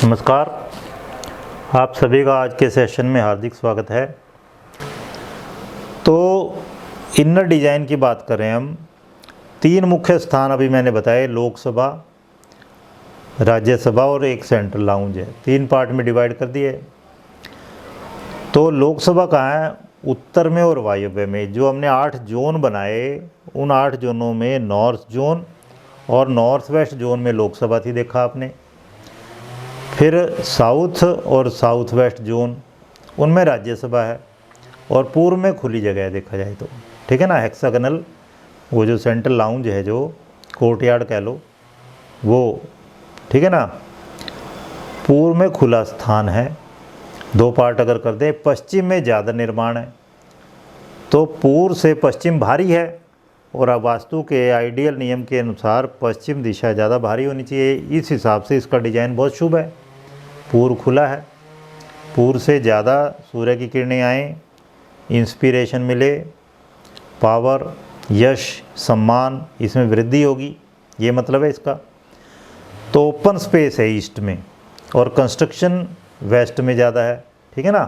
नमस्कार, आप सभी का आज के सेशन में हार्दिक स्वागत है। तो इनर डिज़ाइन की बात करें हम, 3 मुख्य स्थान अभी मैंने बताए, लोकसभा, राज्यसभा और एक सेंट्रल लाउंज है। 3 पार्ट में डिवाइड कर दिए। तो लोकसभा कहाँ है? उत्तर में और वायव्य में। जो हमने 8 जोन बनाए, उन 8 जोनों में नॉर्थ जोन और नॉर्थ वेस्ट जोन में लोकसभा थी, देखा आपने। फिर साउथ और साउथ वेस्ट जोन, उनमें राज्यसभा है और पूर्व में खुली जगह है देखा जाए तो, ठीक है ना। हेक्सागनल, वो जो सेंट्रल लाउंज है, जो कोर्टयार्ड कह लो वो, ठीक है ना। पूर्व में खुला स्थान है। 2 पार्ट अगर कर दे, पश्चिम में ज़्यादा निर्माण है, तो पूर्व से पश्चिम भारी है और अब वास्तु के आइडियल नियम के अनुसार पश्चिम दिशा ज़्यादा भारी होनी चाहिए। इस हिसाब से इसका डिज़ाइन बहुत शुभ है। पूर्व खुला है, पूर्व से ज़्यादा सूर्य की किरणें आएँ, इंस्पिरेशन मिले, पावर, यश, सम्मान, इसमें वृद्धि होगी, ये मतलब है इसका। तो ओपन स्पेस है ईस्ट में और कंस्ट्रक्शन वेस्ट में ज़्यादा है, ठीक है ना।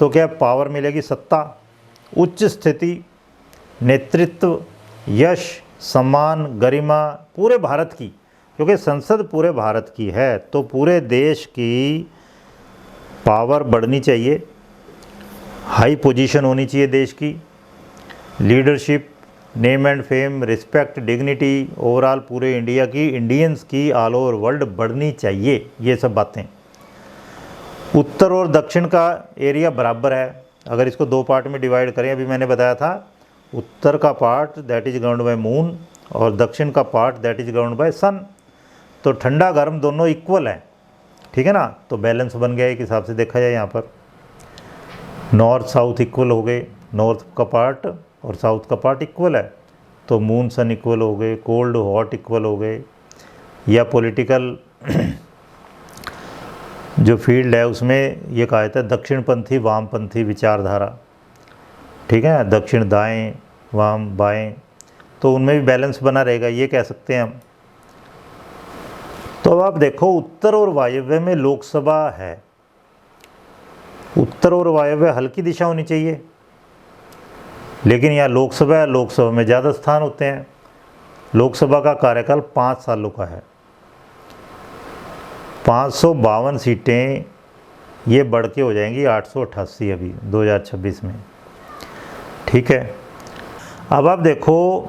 तो क्या पावर मिलेगी? सत्ता, उच्च स्थिति, नेतृत्व, यश, सम्मान, गरिमा पूरे भारत की, क्योंकि संसद पूरे भारत की है तो पूरे देश की पावर बढ़नी चाहिए, हाई पोजीशन होनी चाहिए देश की, leadership, name and fame, respect, dignity, overall पूरे इंडिया की, इंडियंस की, ऑल ओवर वर्ल्ड बढ़नी चाहिए, ये सब बातें। उत्तर और दक्षिण का एरिया बराबर है। अगर इसको 2 पार्ट में डिवाइड करें, अभी मैंने बताया था, उत्तर का part that is governed by moon और दक्षिण का part that is governed by sun. तो ठंडा गर्म दोनों इक्वल हैं, ठीक है ना। तो बैलेंस बन गया एक हिसाब से देखा जाए। यहाँ पर नॉर्थ साउथ इक्वल हो गए, नॉर्थ का पार्ट और साउथ का पार्ट इक्वल है, तो मून सन इक्वल हो गए, कोल्ड हॉट इक्वल हो गए। या पॉलिटिकल जो फील्ड है उसमें ये कहा जाता है दक्षिणपंथी वामपंथी विचारधारा, ठीक है, दक्षिण दाएं, वाम बाएं, तो उनमें भी बैलेंस बना रहेगा, ये कह सकते हैं हम। तो अब आप देखो, उत्तर और वायव्य में लोकसभा है। उत्तर और वायव्य हल्की दिशा होनी चाहिए, लेकिन यहाँ लोकसभा है, लोकसभा में ज़्यादा स्थान होते हैं। लोकसभा का कार्यकाल 5 सालों का है। 552 सीटें ये बढ़ के हो जाएंगी 888 अभी 2026 में, ठीक है। अब आप देखो,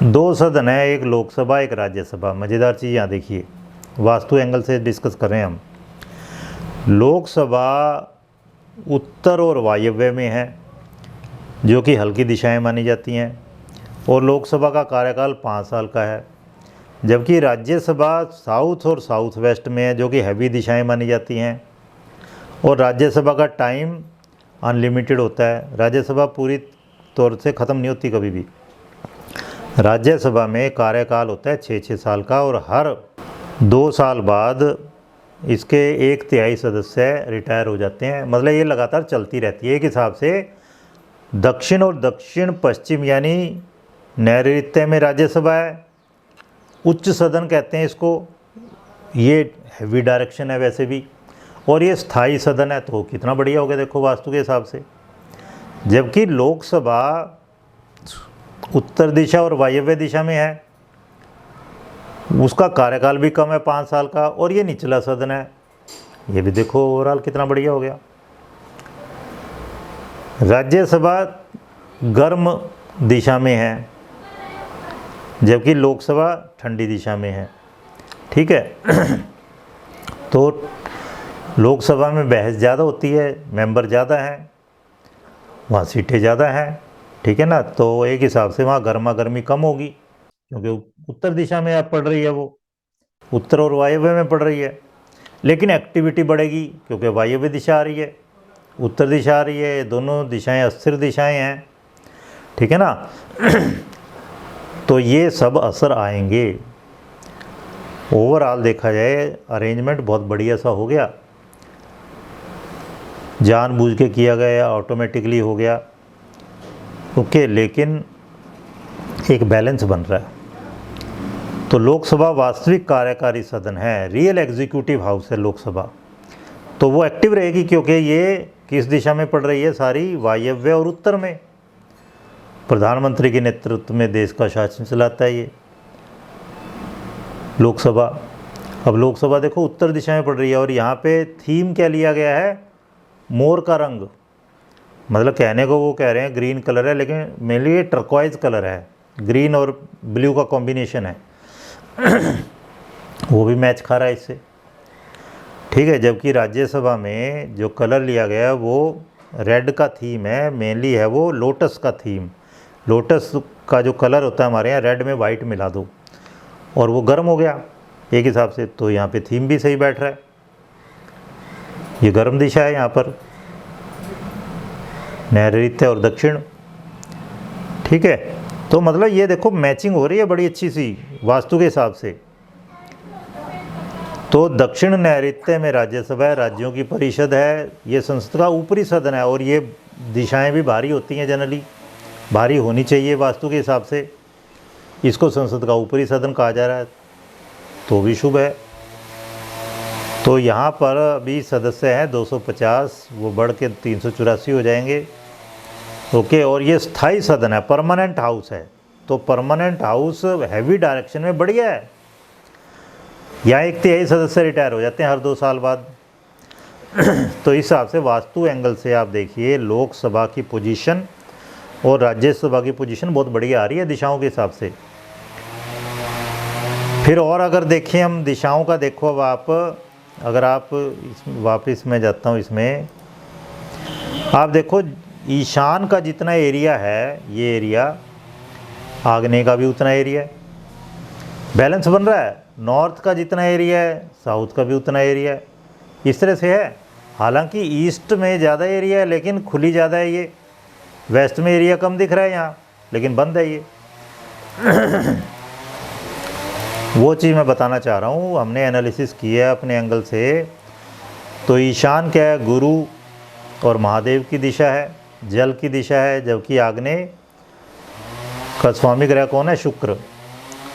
2 सदन है, एक लोकसभा एक राज्यसभा। मज़ेदार चीज़ यहाँ देखिए, वास्तु एंगल से डिस्कस कर रहे हैं हम। लोकसभा उत्तर और वायव्य में है, जो कि हल्की दिशाएं मानी जाती हैं, और लोकसभा का कार्यकाल 5 साल का है। जबकि राज्यसभा साउथ और साउथ वेस्ट में है, जो कि हैवी दिशाएं मानी जाती हैं, और राज्यसभा का टाइम अनलिमिटेड होता है। राज्यसभा पूरी तौर से ख़त्म नहीं होती कभी भी। राज्यसभा में कार्यकाल होता है 6-6 साल का, और हर 2 साल बाद इसके 1/3 सदस्य रिटायर हो जाते हैं। मतलब ये लगातार चलती रहती है। एक हिसाब से दक्षिण और दक्षिण पश्चिम यानी नैऋत्य में राज्यसभा है, उच्च सदन कहते हैं इसको, ये हैवी डायरेक्शन है वैसे भी, और ये स्थायी सदन है। तो कितना बढ़िया हो गया देखो वास्तु के हिसाब से। जबकि लोकसभा उत्तर दिशा और वायव्य दिशा में है, उसका कार्यकाल भी कम है 5 साल का, और ये निचला सदन है। ये भी देखो ओवरऑल कितना बढ़िया हो गया। राज्यसभा गर्म दिशा में है, जबकि लोकसभा ठंडी दिशा में है, ठीक है। तो लोकसभा में बहस ज़्यादा होती है, मेंबर ज़्यादा हैं, वहाँ सीटें ज़्यादा हैं, ठीक है ना। तो एक हिसाब से वहाँ गर्मा गर्मी कम होगी, क्योंकि उत्तर दिशा में आप पड़ रही है, वो उत्तर और वायव्य में पड़ रही है। लेकिन एक्टिविटी बढ़ेगी, क्योंकि वायव्य दिशा आ रही है, उत्तर दिशा आ रही है, दोनों दिशाएं अस्थिर दिशाएं हैं, ठीक है ना। तो ये सब असर आएंगे। ओवरऑल देखा जाए अरेंजमेंट बहुत बढ़िया सा हो गया, जानबूझ के किया गया, ऑटोमेटिकली हो गया, ओके। लेकिन एक बैलेंस बन रहा है। तो लोकसभा वास्तविक कार्यकारी सदन है, रियल एग्जीक्यूटिव हाउस है लोकसभा, तो वो एक्टिव रहेगी क्योंकि ये किस दिशा में पड़ रही है, सारी वायव्य और उत्तर में। प्रधानमंत्री के नेतृत्व में देश का शासन चलाता है ये लोकसभा। अब लोकसभा देखो उत्तर दिशा में पड़ रही है, और यहाँ पे थीम क्या लिया गया है, मोर का रंग। मतलब कहने को वो कह रहे हैं ग्रीन कलर है, लेकिन मेनली ये टर्क्वाइज कलर है, ग्रीन और ब्लू का कॉम्बिनेशन है वो भी मैच खा रहा है इससे, ठीक है। जबकि राज्यसभा में जो कलर लिया गया है वो रेड का थीम है, मेनली है वो लोटस का थीम। लोटस का जो कलर होता है हमारे यहाँ, रेड में वाइट मिला दो और वो गर्म हो गया एक हिसाब से, तो यहाँ पे थीम भी सही बैठ रहा है, ये गर्म दिशा है यहाँ पर, नैऋत्य और दक्षिण, ठीक है। तो मतलब ये देखो मैचिंग हो रही है बड़ी अच्छी सी वास्तु के हिसाब से। तो दक्षिण नैऋत्य में राज्यसभा है, राज्यों की परिषद है, ये संसद का ऊपरी सदन है, और ये दिशाएं भी भारी होती हैं, जनरली भारी होनी चाहिए वास्तु के हिसाब से। इसको संसद का ऊपरी सदन कहा जा रहा है, तो भी शुभ है। तो यहाँ पर अभी सदस्य हैं 250, वो बढ़ के 384 हो जाएंगे, ओके। और ये स्थायी सदन है, परमानेंट हाउस है, तो परमानेंट हाउस हैवी डायरेक्शन में बढ़िया है। यहाँ 1/3 सदस्य रिटायर हो जाते हैं हर 2 साल बाद तो इस हिसाब से वास्तु एंगल से आप देखिए लोकसभा की पोजीशन और राज्यसभा की पोजीशन बहुत बढ़िया आ रही है दिशाओं के हिसाब से। फिर और अगर देखें हम दिशाओं का, देखो अब आप, अगर आप वापस मैं जाता हूँ इसमें, आप देखो ईशान का जितना एरिया है, ये एरिया, आग्नेय का भी उतना एरिया है, बैलेंस बन रहा है। नॉर्थ का जितना एरिया है, साउथ का भी उतना एरिया है, इस तरह से है। हालांकि ईस्ट में ज़्यादा एरिया है लेकिन खुली ज़्यादा है, ये वेस्ट में एरिया कम दिख रहा है यहाँ, लेकिन बंद है ये वो चीज़ मैं बताना चाह रहा हूँ, हमने एनालिसिस किया है अपने एंगल से। तो ईशान क्या है, गुरु और महादेव की दिशा है, जल की दिशा है, जबकि आग्नेय का स्वामी ग्रह कौन है, शुक्र।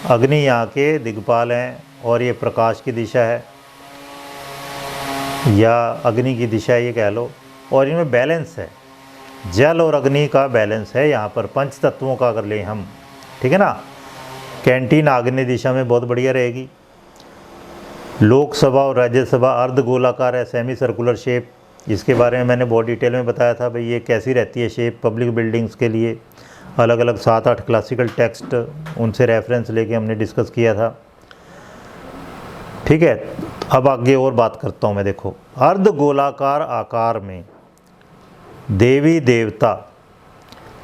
अग्नि यहाँ के दिग्पाल हैं, और ये प्रकाश की दिशा है या अग्नि की दिशा है ये कह लो, और इनमें बैलेंस है, जल और अग्नि का बैलेंस है यहाँ पर, पंच तत्वों का अगर लें हम, ठीक है ना। कैंटीन आग्नेय दिशा में बहुत बढ़िया रहेगी। लोकसभा और राज्यसभा अर्ध गोलाकार है, सेमी सर्कुलर शेप, इसके बारे में मैंने बहुत डिटेल में बताया था भाई ये कैसी रहती है शेप। पब्लिक बिल्डिंग्स के लिए अलग अलग 7-8 क्लासिकल टेक्स्ट, उनसे रेफरेंस लेके हमने डिस्कस किया था, ठीक है। अब आगे और बात करता हूँ मैं। देखो अर्ध गोलाकार आकार में देवी देवता,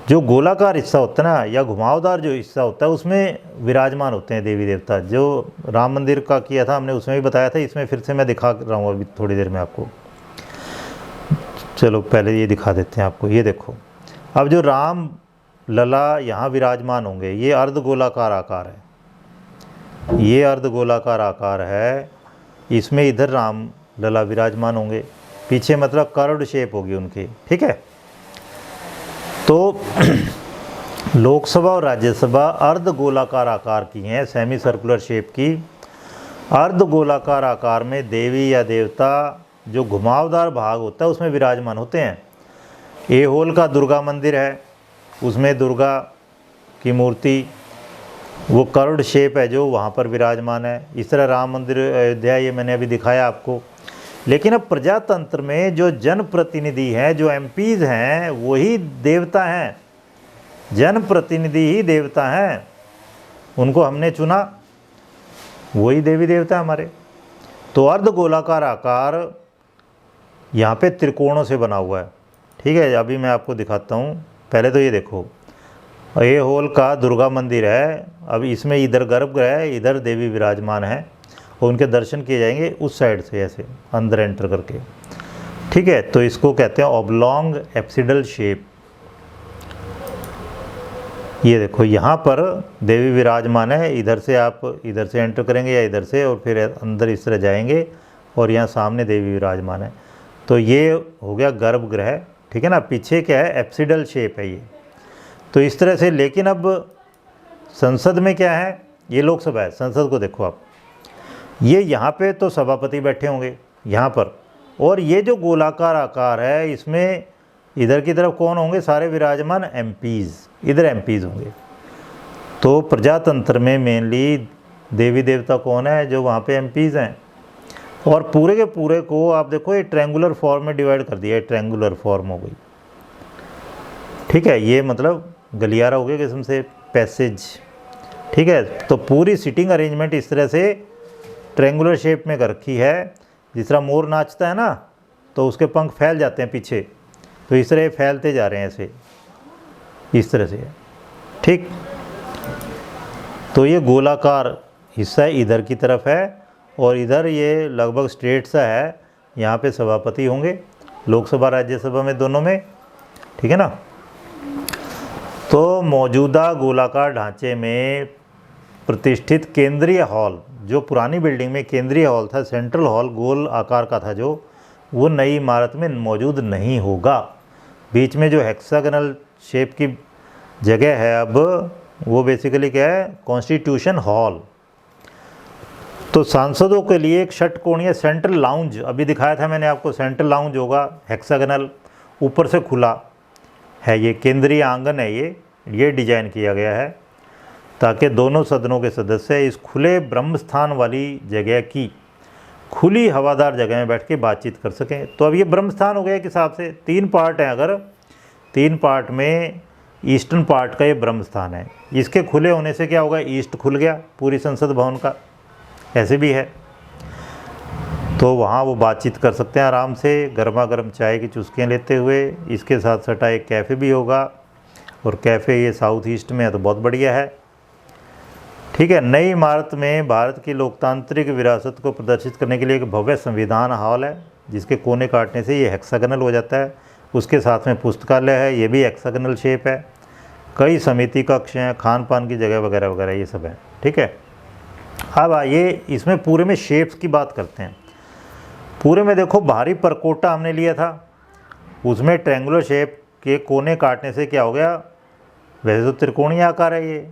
जो गोलाकार हिस्सा होता है ना, या घुमावदार जो हिस्सा होता है, उसमें विराजमान होते हैं देवी देवता। जो राम मंदिर का किया था हमने, उसमें भी बताया था, इसमें फिर से मैं दिखा रहा हूँ अभी थोड़ी देर में आपको। चलो पहले ये दिखा देते हैं आपको। ये देखो अब जो राम लला यहाँ विराजमान होंगे, ये अर्ध गोलाकार आकार है, ये अर्ध गोलाकार आकार है, इसमें इधर राम लला विराजमान होंगे, पीछे मतलब कर्व्ड शेप होगी उनकी, ठीक है। तो लोकसभा और राज्यसभा अर्ध गोलाकार आकार की हैं, सेमी सर्कुलर शेप की। अर्ध गोलाकार आकार में देवी या देवता जो घुमावदार भाग होता है उसमें विराजमान होते हैं। ए होल का दुर्गा मंदिर है, उसमें दुर्गा की मूर्ति वो कर्व्ड शेप है जो वहाँ पर विराजमान है। इस तरह राम मंदिर अयोध्या, ये मैंने अभी दिखाया आपको। लेकिन अब प्रजातंत्र में जो जनप्रतिनिधि हैं, जो एमपीज हैं, वही देवता हैं, जनप्रतिनिधि ही देवता हैं, उनको हमने चुना, वही देवी देवता हमारे। तो अर्ध गोलाकार आकार यहाँ पे त्रिकोणों से बना हुआ है, ठीक है। अभी मैं आपको दिखाता हूँ। पहले तो ये देखो, ये होल का दुर्गा मंदिर है, अब इसमें इधर गर्भगृह है, इधर देवी विराजमान है, और उनके दर्शन किए जाएंगे उस साइड से ऐसे अंदर एंटर करके, ठीक है। तो इसको कहते हैं ऑब्लॉन्ग एप्सिडल शेप। ये देखो यहाँ पर देवी विराजमान है, इधर से आप इधर से एंटर करेंगे या इधर से, और फिर अंदर इस तरह जाएंगे, और यहाँ सामने देवी विराजमान है। तो ये हो गया गर्भगृह, ठीक है ना। पीछे क्या है, एप्सिडल शेप है ये। तो इस तरह से। लेकिन अब संसद में क्या है, ये लोकसभा है, संसद को देखो आप, ये यहाँ पे तो सभापति बैठे होंगे यहाँ पर, और ये जो गोलाकार आकार है इसमें इधर की तरफ कौन होंगे, सारे विराजमान एमपीज़, इधर एमपीज़ होंगे। तो प्रजातंत्र में मेनली देवी देवता कौन है, जो वहाँ पे एमपीज़ हैं। और पूरे के पूरे को आप देखो ये ट्रायंगुलर फॉर्म में डिवाइड कर दिया है, ट्रायंगुलर फॉर्म हो गई, ठीक है। ये मतलब गलियारा हो गया किस्म से, पैसेज, ठीक है। तो पूरी सीटिंग अरेंजमेंट इस तरह से ट्रायंगुलर शेप में कर रखी है। जिस तरह मोर नाचता है ना तो उसके पंख फैल जाते हैं पीछे, तो इस तरह ये फैलते जा रहे हैं ऐसे, इस तरह से, ठीक। तो ये गोलाकार हिस्सा इधर की तरफ है और इधर ये लगभग स्ट्रेट सा है। यहाँ पे सभापति होंगे लोकसभा राज्यसभा में दोनों में, ठीक है ना। तो मौजूदा गोलाकार ढांचे में प्रतिष्ठित केंद्रीय हॉल, जो पुरानी बिल्डिंग में केंद्रीय हॉल था, सेंट्रल हॉल गोल आकार का था जो, वो नई इमारत में मौजूद नहीं होगा। बीच में जो हेक्सागोनल शेप की जगह है अब, वो बेसिकली क्या है, कॉन्स्टिट्यूशन हॉल। तो सांसदों के लिए एक षटकोणीय सेंट्रल लाउंज, अभी दिखाया था मैंने आपको, सेंट्रल लाउंज होगा हेक्सागोनल, ऊपर से खुला है, ये केंद्रीय आंगन है, ये डिजाइन किया गया है ताकि दोनों सदनों के सदस्य इस खुले ब्रह्मस्थान वाली जगह की खुली हवादार जगह में बैठ के बातचीत कर सकें। तो अब ये ब्रह्मस्थान हो गया एक हिसाब से, 3 पार्ट हैं, अगर 3 पार्ट में ईस्टर्न पार्ट का ये ब्रह्मस्थान है। इसके खुले होने से क्या होगा, ईस्ट खुल गया पूरी संसद भवन का, ऐसे भी है। तो वहाँ वो बातचीत कर सकते हैं आराम से, गर्मा गर्म चाय की चुस्कियाँ लेते हुए। इसके साथ सटा एक कैफ़े भी होगा, और कैफ़े ये साउथ ईस्ट में है तो बहुत बढ़िया है, ठीक है। नई इमारत में भारत की लोकतांत्रिक विरासत को प्रदर्शित करने के लिए एक भव्य संविधान हॉल है, जिसके कोने काटने से ये हेक्सागोनल हो जाता है। उसके साथ में पुस्तकालय है, ये भी हेक्सागोनल शेप है। कई समिति कक्ष हैं, खान पान की जगह वगैरह वगैरह ये सब है, ठीक है। अब आइए इसमें पूरे में शेप्स की बात करते हैं। पूरे में देखो भारी परकोटा हमने लिया था, उसमें ट्रायंगुलर शेप के कोने काटने से क्या हो गया, वैसे तो त्रिकोणीय आकार है ये,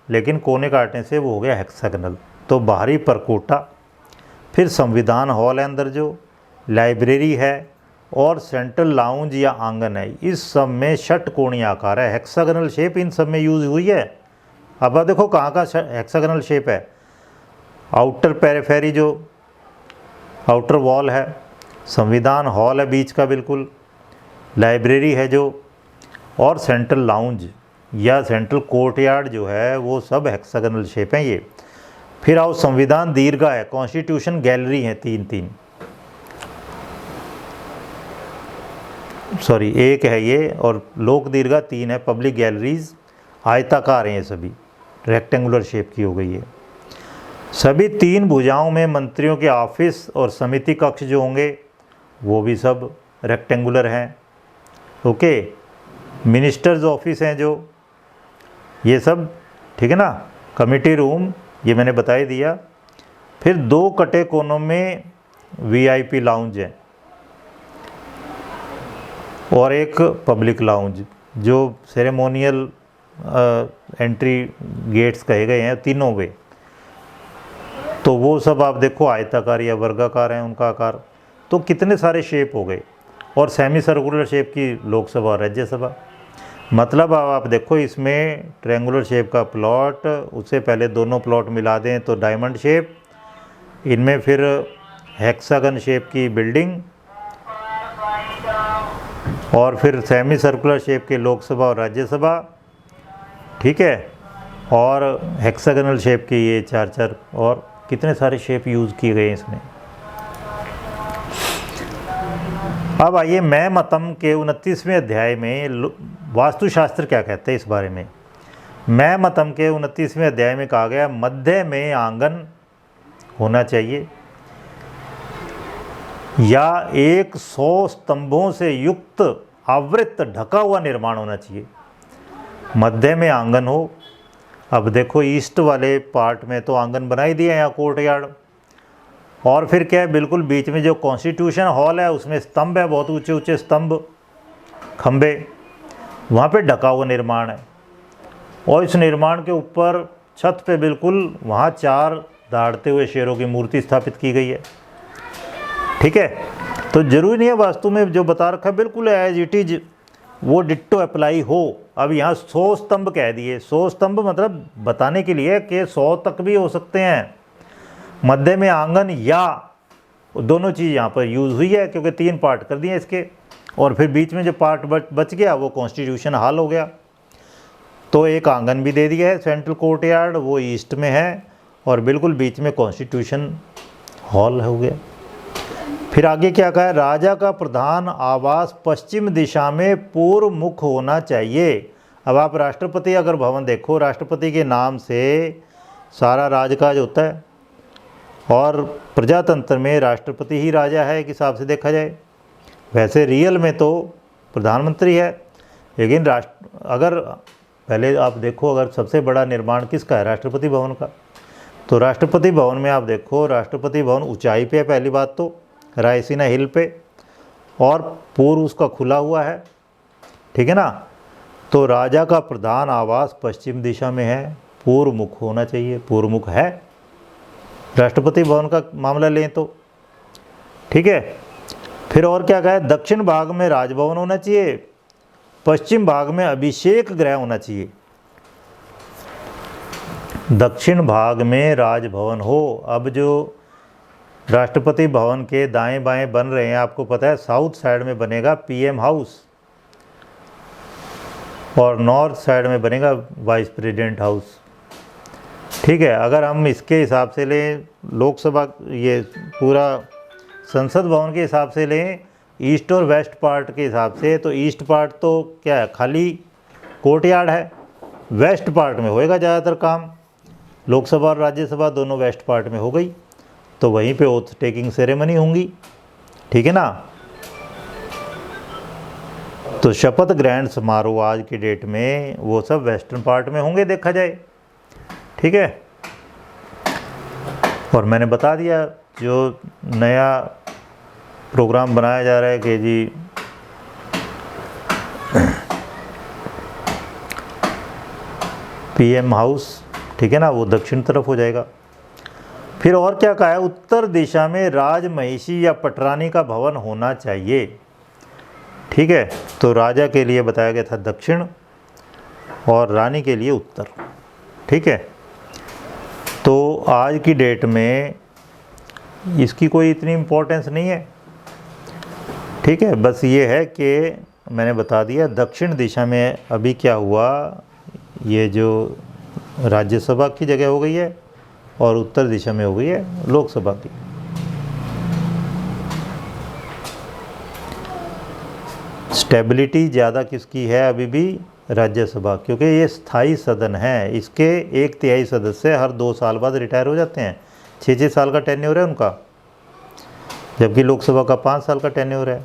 लेकिन कोने काटने से वो हो गया हेक्सागोनल। तो बाहरी परकोटा, फिर संविधान हॉल है अंदर, जो लाइब्रेरी है, और सेंट्रल लाउंज या आंगन है। इस सब में षटकोणीय आकार है, हेक्सागोनल शेप इन सब में यूज़ हुई है। अब आप देखो कहाँ का हेक्सागोनल शेप है, आउटर पेरिफेरी जो आउटर वॉल है, संविधान हॉल है बीच का बिल्कुल, लाइब्रेरी है जो, और सेंट्रल लाउंज या सेंट्रल कोर्टयार्ड जो है, वो सब हेक्सागोनल शेप हैं ये। फिर आओ संविधान दीर्घा है, कॉन्स्टिट्यूशन गैलरी है, 3 सॉरी एक है ये, और लोक दीर्घा 3 है, पब्लिक गैलरीज आयताकार हैं, ये सभी रेक्टेंगुलर शेप की हो गई है। सभी 3 भुजाओं में मंत्रियों के ऑफिस और समिति कक्ष जो होंगे वो भी सब रेक्टेंगुलर हैं, ओके। मिनिस्टर्स ऑफिस हैं जो, ये सब, ठीक है ना। कमिटी रूम ये मैंने बता ही दिया। फिर 2 कटे कोनों में वीआईपी लाउंज है, और एक पब्लिक लाउंज, जो सेरेमोनियल एंट्री गेट्स कहे गए हैं तीनों वे। तो वो सब आप देखो आयताकार या वर्गाकार हैं उनका आकार। तो कितने सारे शेप हो गए, और सेमी सर्कुलर शेप की लोकसभा और राज्यसभा। मतलब अब आप देखो इसमें ट्रायंगुलर शेप का प्लॉट, उससे पहले दोनों प्लॉट मिला दें तो डायमंड शेप, इनमें फिर हेक्सागन शेप की बिल्डिंग, और फिर सेमी सर्कुलर शेप के लोकसभा और राज्यसभा, ठीक है। और हेक्सागोनल शेप के ये 4 और कितने सारे शेप यूज़ किए गए इसमें। अब आइए मैं मतम के 29वें अध्याय में वास्तुशास्त्र क्या कहते हैं इस बारे में। मैं मतम के 29वें अध्याय में कहा गया, मध्य में आंगन होना चाहिए या 100 स्तंभों से युक्त आवृत ढका हुआ निर्माण होना चाहिए। मध्य में आंगन हो। अब देखो ईस्ट वाले पार्ट में तो आंगन बना ही दिया यहाँ कोर्टयार्ड, और फिर क्या है, बिल्कुल बीच में जो कॉन्स्टिट्यूशन हॉल है उसमें स्तंभ है, बहुत ऊंचे ऊंचे स्तंभ, खंबे, वहाँ पे ढका हुआ निर्माण है। और इस निर्माण के ऊपर छत पे बिल्कुल वहाँ 4 दहाड़ते हुए शेरों की मूर्ति स्थापित की गई है। ठीक है, तो जरूरी नहीं है वास्तु में जो बता रखा है बिल्कुल एज इट इज वो डिट्टो अप्लाई हो। अब यहाँ 100 स्तंभ कह दिए, 100 स्तंभ मतलब बताने के लिए कि 100 तक भी हो सकते हैं। मध्य में आंगन या दोनों चीज़ यहाँ पर यूज़ हुई है, क्योंकि 3 पार्ट कर दिए इसके, और फिर बीच में जो पार्ट बच गया वो कॉन्स्टिट्यूशन हॉल हो गया। तो एक आंगन भी दे दिया है, सेंट्रल कोर्टयार्ड, वो ईस्ट में है, और बिल्कुल बीच में कॉन्स्टिट्यूशन हॉल हो गया। फिर आगे क्या कहा है, राजा का प्रधान आवास पश्चिम दिशा में पूर्व मुख होना चाहिए। अब आप राष्ट्रपति अगर भवन देखो, राष्ट्रपति के नाम से सारा राजकाज होता है, और प्रजातंत्र में राष्ट्रपति ही राजा है एक हिसाब से देखा जाए। वैसे रियल में तो प्रधानमंत्री है, लेकिन अगर पहले आप देखो, अगर सबसे बड़ा निर्माण किसका है, राष्ट्रपति भवन का, तो राष्ट्रपति भवन में आप देखो, राष्ट्रपति भवन ऊंचाई पे है पहली बात तो, रायसीना हिल पे, और पूर्व उसका खुला हुआ है। ठीक है ना, तो राजा का प्रधान आवास पश्चिम दिशा में है, पूर्व मुख होना चाहिए, पूर्व मुख है राष्ट्रपति भवन का मामला लें तो। ठीक है, फिर और क्या कहा है, दक्षिण भाग में राजभवन होना चाहिए, पश्चिम भाग में अभिषेक गृह होना चाहिए। दक्षिण भाग में राजभवन हो। अब जो राष्ट्रपति भवन के दाएं बाएं बन रहे हैं, आपको पता है साउथ साइड में बनेगा पीएम हाउस, और नॉर्थ साइड में बनेगा वाइस प्रेसिडेंट हाउस। ठीक है, अगर हम इसके हिसाब से लें, लोकसभा ये पूरा संसद भवन के हिसाब से लें, ईस्ट और वेस्ट पार्ट के हिसाब से, तो ईस्ट पार्ट तो क्या है, खाली कोर्टयार्ड है। वेस्ट पार्ट में होएगा ज़्यादातर काम, लोकसभा और राज्यसभा दोनों वेस्ट पार्ट में हो गई, तो वहीं पे ओथ टेकिंग सेरेमनी होंगी। ठीक है ना, तो शपथ ग्रहण समारोह आज की डेट में वो सब वेस्टर्न पार्ट में होंगे देखा जाए। ठीक है, और मैंने बता दिया जो नया प्रोग्राम बनाया जा रहा है कि जी पीएम हाउस, ठीक है ना, वो दक्षिण तरफ हो जाएगा। फिर और क्या कहा है, उत्तर दिशा में राजमहिषी या पटरानी का भवन होना चाहिए। ठीक है, तो राजा के लिए बताया गया था दक्षिण और रानी के लिए उत्तर। ठीक है, तो आज की डेट में इसकी कोई इतनी इम्पोर्टेंस नहीं है। ठीक है, बस ये है कि मैंने बता दिया दक्षिण दिशा में अभी क्या हुआ, ये जो राज्यसभा की जगह हो गई है और उत्तर दिशा में हो गई है लोकसभा की। स्टेबिलिटी ज़्यादा किसकी है अभी भी, राज्यसभा, क्योंकि ये स्थायी सदन है। इसके 1/3 सदस्य हर 2 साल बाद रिटायर हो जाते हैं, 6-6 साल का टेन्योर है उनका, जबकि लोकसभा का 5 साल का टेन्योर है।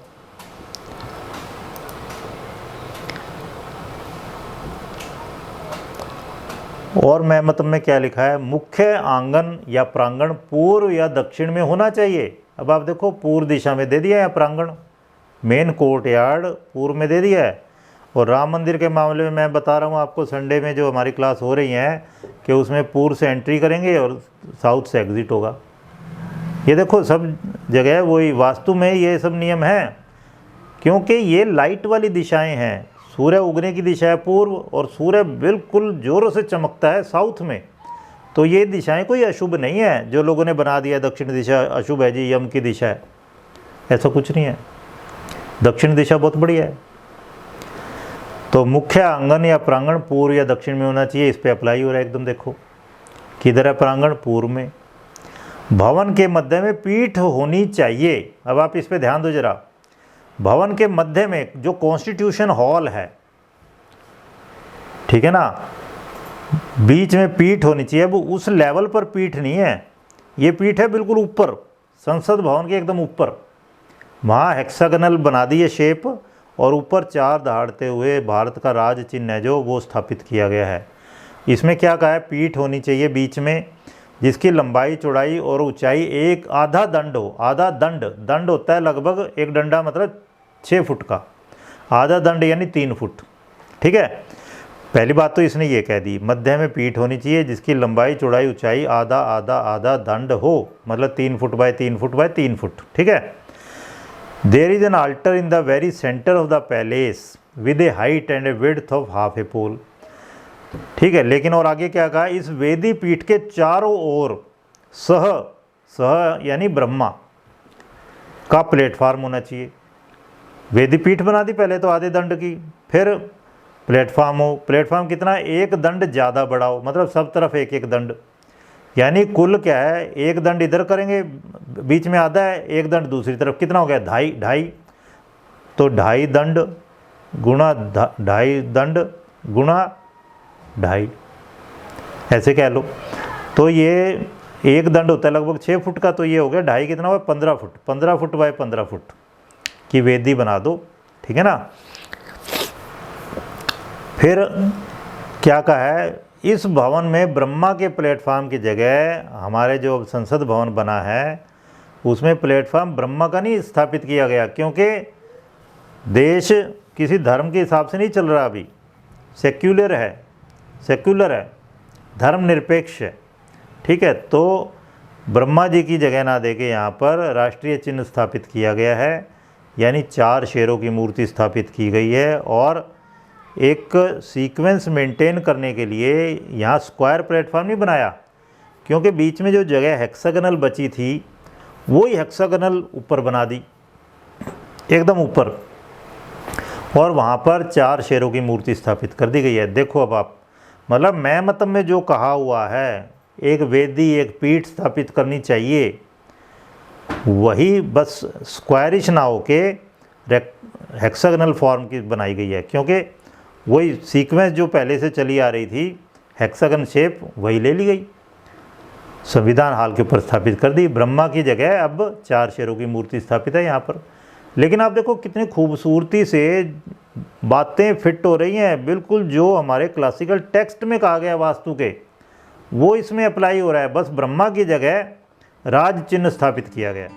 और महमत में क्या लिखा है, मुख्य आंगन या प्रांगण पूर्व या दक्षिण में होना चाहिए। अब आप देखो पूर्व दिशा में दे दिया है प्रांगण, मेन कोर्ट यार्ड पूर्व में दे दिया है। और राम मंदिर के मामले में मैं बता रहा हूँ आपको, संडे में जो हमारी क्लास हो रही है कि उसमें पूर्व से एंट्री करेंगे और साउथ से एग्जिट होगा। ये देखो सब जगह वही वास्तु में ये सब नियम हैं, क्योंकि ये लाइट वाली दिशाएं हैं। सूर्य उगने की दिशा है पूर्व, और सूर्य बिल्कुल ज़ोरों से चमकता है साउथ में। तो ये दिशाएं कोई अशुभ नहीं है जो लोगों ने बना दिया दक्षिण दिशा अशुभ है जी, यम की दिशा है, ऐसा कुछ नहीं है। दक्षिण दिशा बहुत बढ़िया है। तो मुख्य आंगन या प्रांगण पूर्व या दक्षिण में होना चाहिए, इस पे अप्लाई हो रहा है एकदम। देखो किधर है प्रांगण, पूर्व में। भवन के मध्य में पीठ होनी चाहिए। अब आप इस पे ध्यान दो जरा, भवन के मध्य में जो कॉन्स्टिट्यूशन हॉल है, ठीक है ना, बीच में पीठ होनी चाहिए। अब उस लेवल पर पीठ नहीं है, ये पीठ है बिल्कुल ऊपर, संसद भवन के एकदम ऊपर। वहाँ हेक्सागनल बना दी है शेप, और ऊपर 4 दहाड़ते हुए भारत का राज चिन्ह है जो वो स्थापित किया गया है। इसमें क्या कहा है, पीठ होनी चाहिए बीच में, जिसकी लंबाई चौड़ाई और ऊंचाई एक आधा दंड हो। आधा दंड होता है लगभग, एक डंडा मतलब 6 फुट का, आधा दंड यानी 3 फुट। ठीक है, पहली बात तो इसने ये कह दी, मध्य में पीठ होनी चाहिए जिसकी लंबाई चौड़ाई ऊंचाई आधा आधा आधा दंड हो, मतलब 3 foot by 3 foot by 3 foot, ठीक है। There is an altar in the very centre of the palace with a height and a width of half a pole, ठीक है। लेकिन और आगे क्या कहा, इस वेदी पीठ के चारों ओर सह यानी ब्रह्मा का प्लेटफार्म होना चाहिए। वेदी पीठ बना दी पहले तो आधे दंड की, फिर प्लेटफार्म हो, प्लेटफार्म कितना, एक दंड ज़्यादा बड़ा हो, मतलब सब तरफ एक एक दंड, यानी कुल क्या है, एक दंड इधर करेंगे बीच में आधा है, एक दंड दूसरी तरफ, कितना हो गया, ढाई, तो 2.5 दंड गुणा 2.5 दंड गुणा 2.5, ऐसे कह लो। तो ये एक दंड होता है लगभग 6 फुट का, तो ये हो गया 2.5 कितना हुआ, 15 फुट, 15 फुट बाय 15 फुट की वेदी बना दो, ठीक है ना। फिर क्या कहा है, इस भवन में ब्रह्मा के प्लेटफार्म की जगह हमारे जो संसद भवन बना है उसमें प्लेटफार्म ब्रह्मा का नहीं स्थापित किया गया, क्योंकि देश किसी धर्म के हिसाब से नहीं चल रहा, अभी सेक्युलर है, धर्मनिरपेक्ष है, ठीक है। तो ब्रह्मा जी की जगह ना देके यहाँ पर राष्ट्रीय चिन्ह स्थापित किया गया है, यानी 4 शेरों की मूर्ति स्थापित की गई है। और एक सीक्वेंस मेंटेन करने के लिए यहाँ स्क्वायर प्लेटफॉर्म नहीं बनाया, क्योंकि बीच में जो जगह हेक्सागोनल बची थी वही हेक्सागोनल ऊपर बना दी, एकदम ऊपर, और वहाँ पर 4 शेरों की मूर्ति स्थापित कर दी गई है। देखो अब आप, मतलब मैं मतलब में जो कहा हुआ है, एक वेदी एक पीठ स्थापित करनी चाहिए, वही बस स्क्वायरिश ना होके हेक्सागोनल फॉर्म की बनाई गई है, क्योंकि वही सीक्वेंस जो पहले से चली आ रही थी, हेक्सागन शेप वही ले ली गई, संविधान हॉल के ऊपर स्थापित कर दी। ब्रह्मा की जगह अब 4 शेरों की मूर्ति स्थापित है यहाँ पर। लेकिन आप देखो कितनी खूबसूरती से बातें फिट हो रही हैं, बिल्कुल जो हमारे क्लासिकल टेक्स्ट में कहा गया वास्तु के, वो इसमें अप्लाई हो रहा है। बस ब्रह्मा की जगह राज चिन्ह स्थापित किया गया।